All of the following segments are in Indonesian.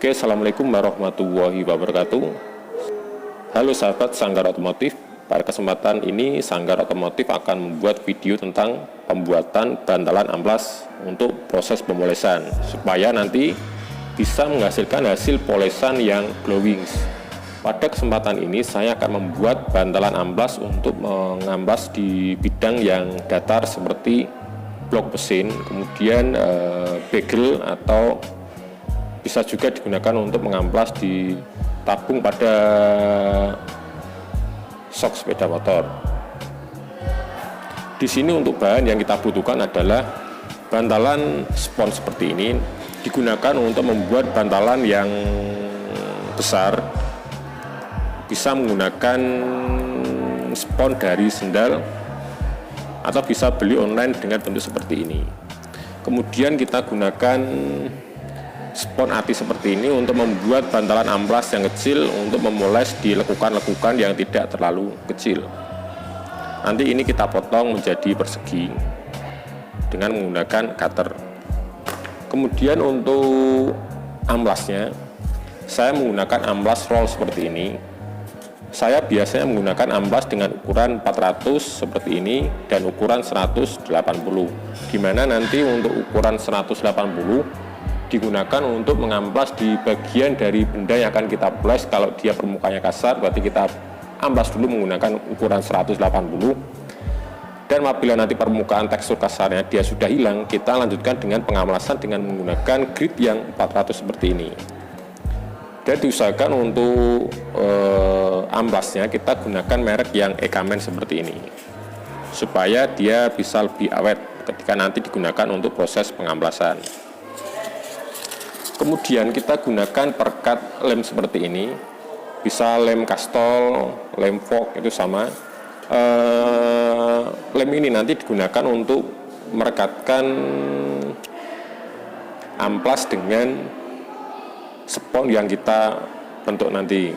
Oke, Assalamualaikum warahmatullahi wabarakatuh. Halo sahabat Sanggar Otomotif. Pada kesempatan ini Sanggar Otomotif akan membuat video tentang pembuatan bantalan amplas untuk proses pemolesan, supaya nanti bisa menghasilkan hasil polesan yang glowing. Pada kesempatan ini saya akan membuat bantalan amplas untuk mengamplas di bidang yang datar seperti blok mesin, kemudian bagel, atau bisa juga digunakan untuk mengamplas di tabung pada sok sepeda motor. Di sini untuk bahan yang kita butuhkan adalah bantalan spons seperti ini, digunakan untuk membuat bantalan yang besar. Bisa menggunakan spons dari sendal atau bisa beli online dengan bentuk seperti ini. Kemudian kita gunakan spons ati seperti ini untuk membuat bantalan amplas yang kecil untuk memoles di lekukan-lekukan yang tidak terlalu kecil. Nanti ini kita potong menjadi persegi dengan menggunakan cutter. Kemudian untuk amplasnya, saya menggunakan amplas roll seperti ini. Saya biasanya menggunakan amplas dengan ukuran 400 seperti ini dan ukuran 180, dimana nanti untuk ukuran 180 digunakan untuk mengamplas di bagian dari benda yang akan kita poles. Kalau dia permukaannya kasar, berarti kita amplas dulu menggunakan ukuran 180, dan apabila nanti permukaan tekstur kasarnya dia sudah hilang, kita lanjutkan dengan pengamplasan dengan menggunakan grit yang 400 seperti ini. Dan diusahakan untuk amplasnya kita gunakan merek yang Ekamen seperti ini, supaya dia bisa lebih awet ketika nanti digunakan untuk proses pengamplasan. Kemudian kita gunakan perekat lem seperti ini, bisa lem Kastol, lem Fok, itu sama. Lem ini nanti digunakan untuk merekatkan amplas dengan spons yang kita bentuk nanti.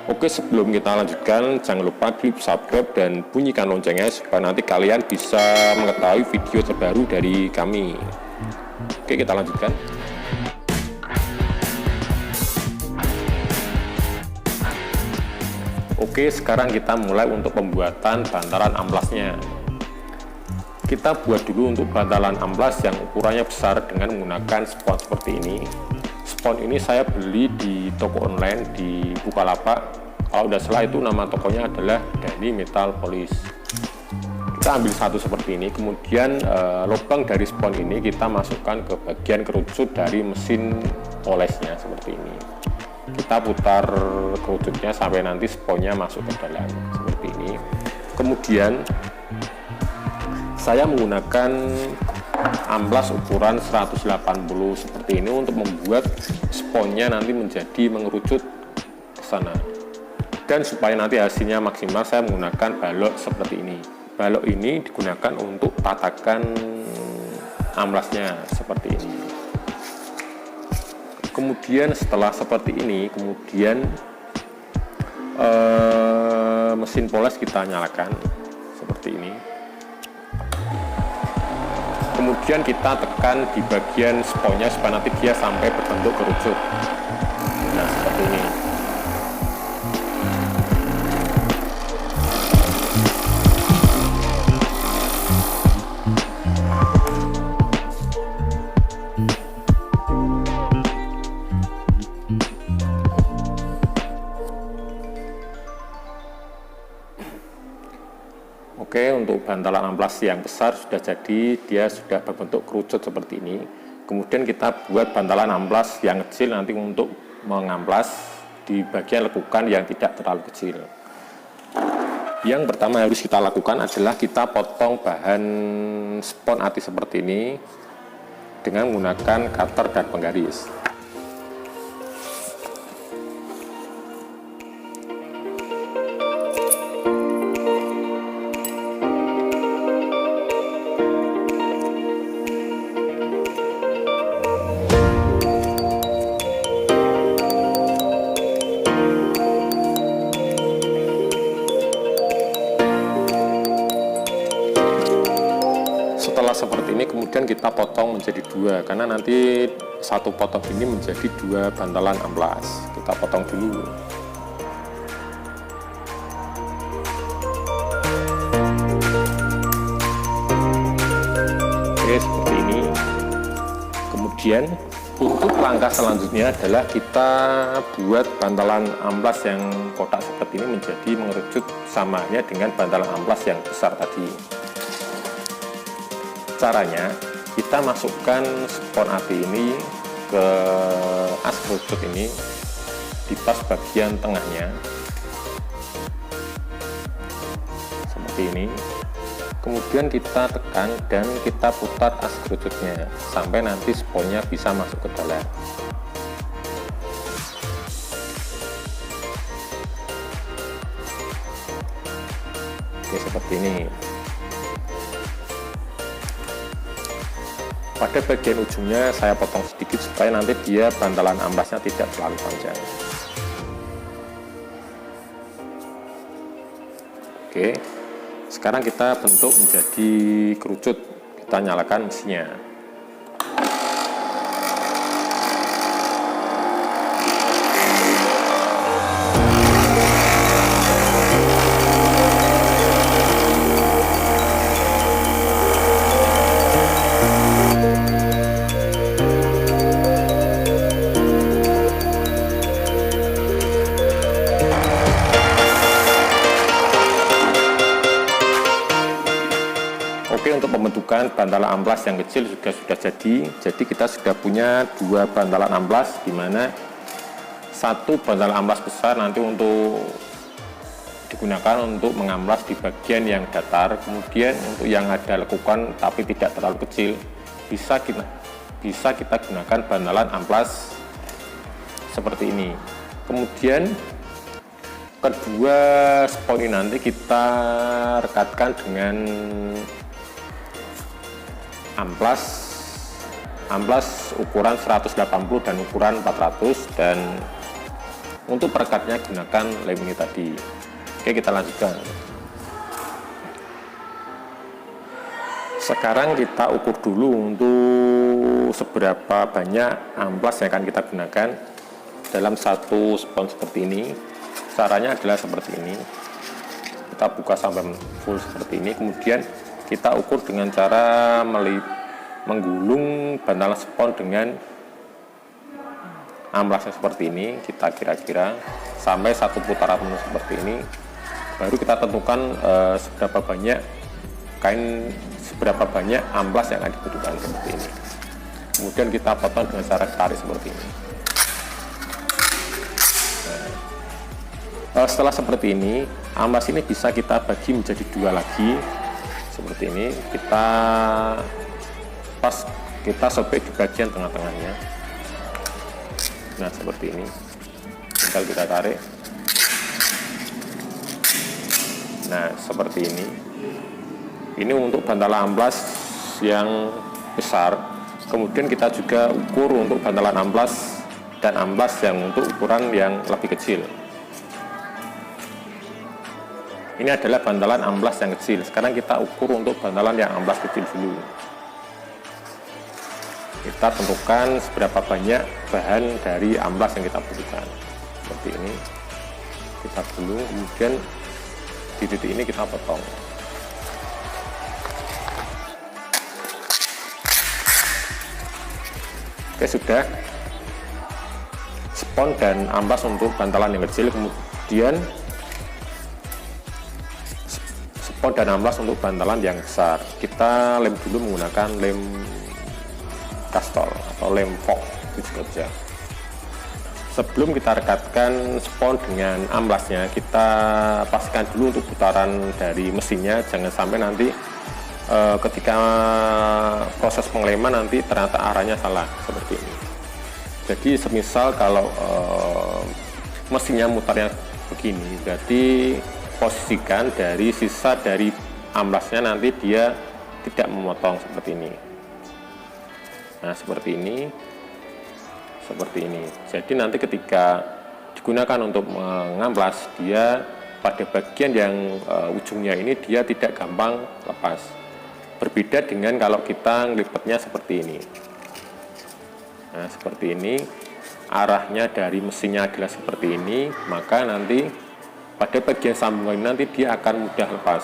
Oke, sebelum kita lanjutkan, jangan lupa klik subscribe dan bunyikan loncengnya supaya nanti kalian bisa mengetahui video terbaru dari kami. Oke, kita lanjutkan. Oke, sekarang kita mulai untuk pembuatan bantalan amplasnya. Kita buat dulu untuk bantalan amplas yang ukurannya besar dengan menggunakan spons seperti ini. Spons ini saya beli di toko online di Bukalapak. Kalau tidak salah itu nama tokonya adalah Dhani Metal Polish. Kita ambil satu seperti ini, kemudian lubang dari spons ini kita masukkan ke bagian kerucut dari mesin polesnya seperti ini. Kita putar kerucutnya sampai nanti sponsnya masuk ke dalam seperti ini. Kemudian saya menggunakan amplas ukuran 180 seperti ini untuk membuat sponsnya nanti menjadi mengerucut ke sana. Dan supaya nanti hasilnya maksimal, saya menggunakan balok seperti ini. Balok ini digunakan untuk tatakan amplasnya seperti ini. Kemudian setelah seperti ini, kemudian mesin poles kita nyalakan seperti ini. Kemudian kita tekan di bagian sponsnya supaya nanti dia sampai berbentuk kerucut. Nah, seperti ini. Oke, untuk bantalan amplas yang besar sudah jadi, dia sudah berbentuk kerucut seperti ini. Kemudian kita buat bantalan amplas yang kecil nanti untuk mengamplas di bagian lekukan yang tidak terlalu kecil. Yang pertama harus kita lakukan adalah kita potong bahan spons ati seperti ini dengan menggunakan cutter dan penggaris. setelah seperti ini kemudian kita potong menjadi dua, karena nanti satu potong ini menjadi dua bantalan amplas. Kita potong dulu. Oke, seperti ini. Kemudian untuk langkah selanjutnya adalah kita buat bantalan amplas yang kotak seperti ini menjadi mengerucut samanya dengan bantalan amplas yang besar tadi. Caranya, kita masukkan spons AT ini ke as kerucut ini di pas bagian tengahnya seperti ini. Kemudian kita tekan dan kita putar as kerucutnya sampai nanti sponnya bisa masuk ke dalam. Oke, seperti ini. Pada bagian ujungnya saya potong sedikit supaya nanti dia bantalan amplasnya tidak terlalu panjang. Oke, sekarang kita bentuk menjadi kerucut. Kita nyalakan mesinnya. Oke, untuk pembentukan bantalan amplas yang kecil juga sudah jadi. Jadi kita sudah punya dua bantalan amplas, di mana satu bantalan amplas besar nanti untuk digunakan untuk mengamplas di bagian yang datar. Kemudian untuk yang ada lekukan tapi tidak terlalu kecil, bisa kita gunakan bantalan amplas seperti ini. Kemudian kedua spons ini nanti kita rekatkan dengan amplas ukuran 180 dan ukuran 400, dan untuk perekatnya gunakan lem ini tadi. Oke, kita lanjutkan. Sekarang kita ukur dulu untuk seberapa banyak amplas yang akan kita gunakan dalam satu spons seperti ini. Caranya adalah seperti ini. Kita buka sampai full seperti ini, kemudian kita ukur dengan cara menggulung bantalan spons dengan amplasnya seperti ini. Kita kira-kira sampai satu putaran penuh seperti ini, baru kita tentukan seberapa banyak amplas yang akan dibutuhkan seperti ini. Kemudian kita potong dengan cara tarik seperti ini. Setelah seperti ini, amplas ini bisa kita bagi menjadi dua lagi seperti ini. Kita sobek di bagian tengah-tengahnya. Nah, seperti ini. Tinggal kita tarik. Nah, seperti ini. Ini untuk bantalan amplas yang besar. Kemudian kita juga ukur untuk bantalan amplas dan amplas yang untuk ukuran yang lebih kecil. Ini adalah bantalan amplas yang kecil. Sekarang kita ukur untuk bantalan yang amplas kecil dulu. Kita tentukan seberapa banyak bahan dari amplas yang kita butuhkan. Seperti ini. Kita gulung, kemudian di titik ini kita potong. Oke, sudah. Spons dan amplas untuk bantalan yang kecil, kemudian spons dan amplas untuk bantalan yang besar. Kita lem dulu menggunakan lem Castol atau lem Fox, itu juga bisa. Sebelum kita rekatkan spons dengan amplasnya, kita pastikan dulu untuk putaran dari mesinnya, jangan sampai nanti ketika proses pengeleman nanti ternyata arahnya salah seperti ini. Jadi semisal kalau mesinnya mutarnya begini, berarti posisikan dari sisa dari amplasnya, nanti dia tidak memotong seperti ini. Nah, seperti ini. Jadi nanti ketika digunakan untuk mengamplas, dia pada bagian yang ujungnya ini dia tidak gampang lepas. Berbeda dengan kalau kita ngelipetnya seperti ini. Nah, seperti ini, arahnya dari mesinnya adalah seperti ini, maka nanti pada bagian sambungan nanti dia akan mudah lepas.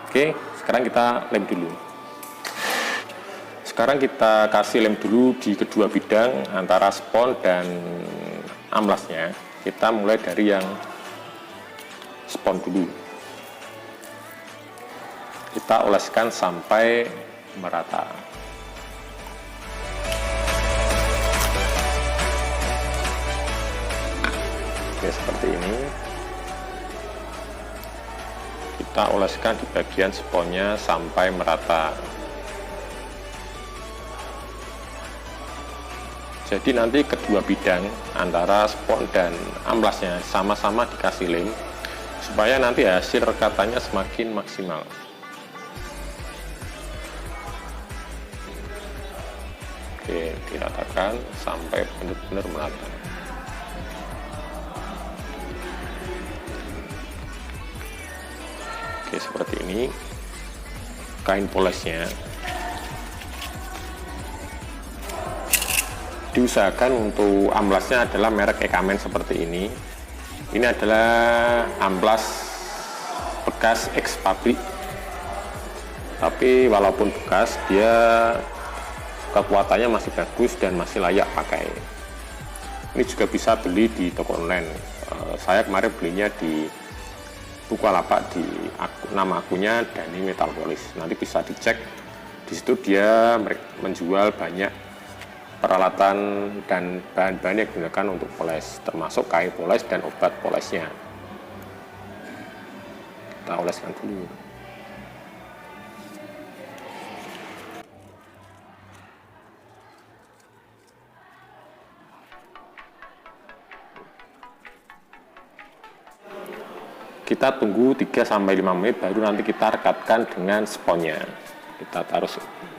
Oke, sekarang kita lem dulu. Sekarang kita kasih lem dulu di kedua bidang antara spons dan amplasnya. Kita mulai dari yang spons dulu. Kita oleskan sampai merata. Oke, seperti ini. Kita oleskan di bagian sponsnya sampai merata. Jadi nanti kedua bidang antara spons dan amplasnya sama-sama dikasih lem supaya nanti hasil rekatannya semakin maksimal. Oke, diratakan sampai benar-benar merata. Oke, seperti ini kain polesnya. Diusahakan untuk amplasnya adalah merek Ekamen seperti ini. Ini adalah amplas bekas eks pabrik, tapi walaupun bekas dia kekuatannya masih bagus dan masih layak pakai. Ini juga bisa beli di toko online. Saya kemarin belinya di Bukalapak, di nama akunnya Dani Metal Polish. Nanti bisa dicek. Di situ dia menjual banyak peralatan dan bahan-bahan yang digunakan untuk poles, termasuk kain poles dan obat polesnya. Kita oleskan dulu. Kita tunggu 3-5 menit baru nanti kita rekatkan dengan sponsnya.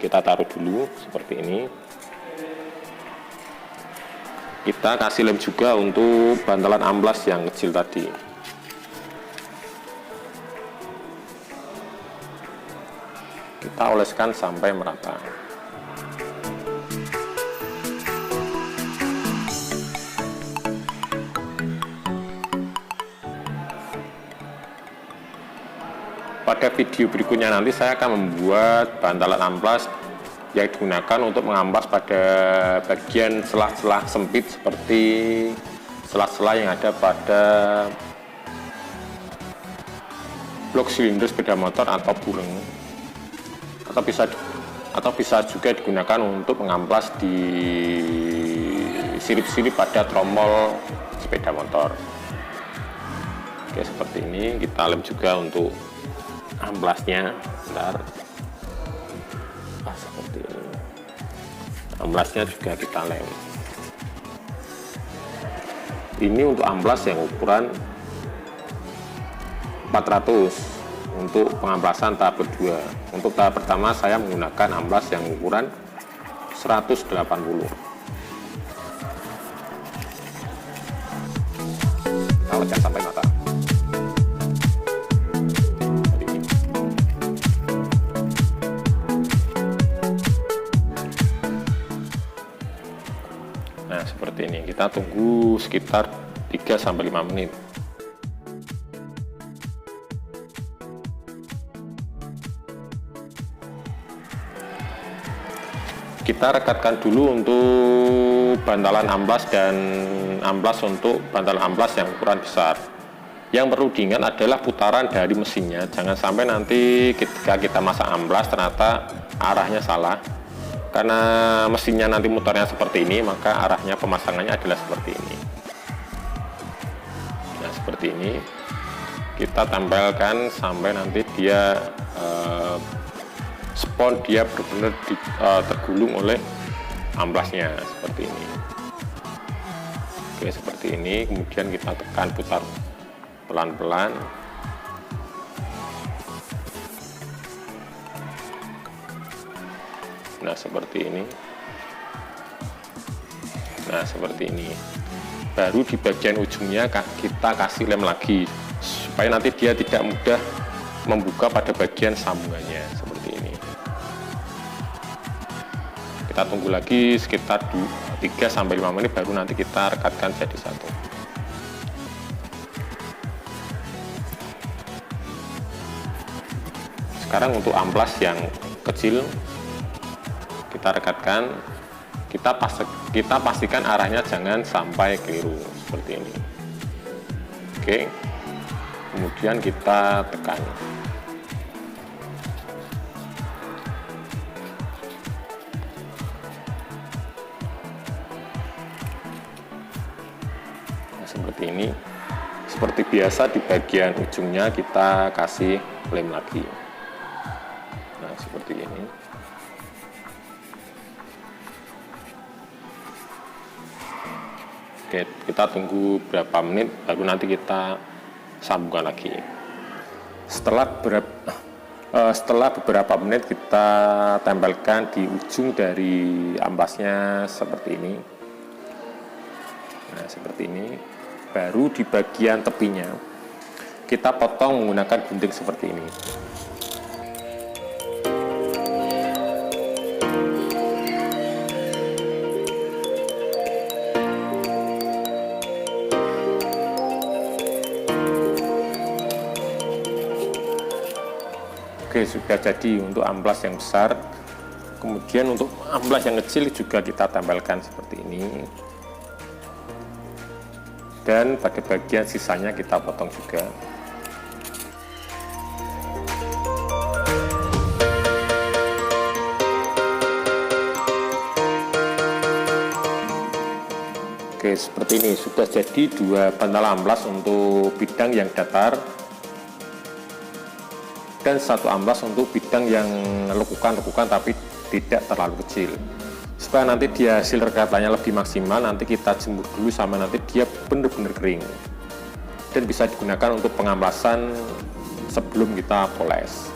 Kita taruh dulu seperti ini. Kita kasih lem juga untuk bantalan amplas yang kecil tadi. Kita oleskan sampai merata. Pada video berikutnya nanti saya akan membuat bantalan amplas yang digunakan untuk mengamplas pada bagian selah-selah sempit seperti selah-selah yang ada pada blok silinder sepeda motor atau bureng, atau bisa juga digunakan untuk mengamplas di sirip-sirip pada tromol sepeda motor. Oke, seperti ini. Kita lem juga untuk amplasnya. Bentar. Seperti ini. Amplasnya juga kita lem. Ini untuk amplas yang ukuran 400 untuk pengamplasan tahap kedua. Untuk tahap pertama saya menggunakan amplas yang ukuran 180. Kita oleskan sampai mata. Nah, seperti ini. Kita tunggu sekitar 3-5 menit. Kita rekatkan dulu untuk bantalan amplas dan amplas untuk bantalan amplas yang ukuran besar. Yang perlu diingat adalah putaran dari mesinnya. Jangan sampai nanti ketika kita masang amplas ternyata arahnya salah. Karena mesinnya nanti mutarnya seperti ini, maka arahnya pemasangannya adalah seperti ini. Nah, seperti ini. Kita tempelkan sampai nanti dia spons dia benar-benar tergulung oleh amplasnya seperti ini. Oke, seperti ini. Kemudian kita tekan putar pelan-pelan. Nah, seperti ini. Nah, seperti ini. Baru di bagian ujungnya kita kasih lem lagi supaya nanti dia tidak mudah membuka pada bagian sambungannya seperti ini. Kita tunggu lagi sekitar 3-5 menit baru nanti kita rekatkan jadi satu. Sekarang untuk amplas yang kecil kita rekatkan, kita pastikan arahnya jangan sampai keliru seperti ini. Oke, kemudian kita tekan. Nah, seperti ini. Seperti biasa di bagian ujungnya kita kasih lem lagi. Nah, seperti ini. Oke, kita tunggu berapa menit baru nanti kita sambungkan lagi. Setelah beberapa menit kita tempelkan di ujung dari amplasnya seperti ini. Nah, seperti ini. Baru di bagian tepinya kita potong menggunakan gunting seperti ini. Oke, sudah jadi untuk amplas yang besar. Kemudian untuk amplas yang kecil juga kita tempelkan seperti ini. Dan pada bagian sisanya kita potong juga. Oke, seperti ini sudah jadi dua bantal amplas untuk bidang yang datar dan satu amplas untuk bidang yang lekukan tapi tidak terlalu kecil. Supaya nanti dia hasil rekatannya lebih maksimal, nanti kita jemur dulu sama nanti dia benar-benar kering dan bisa digunakan untuk pengamplasan sebelum kita poles.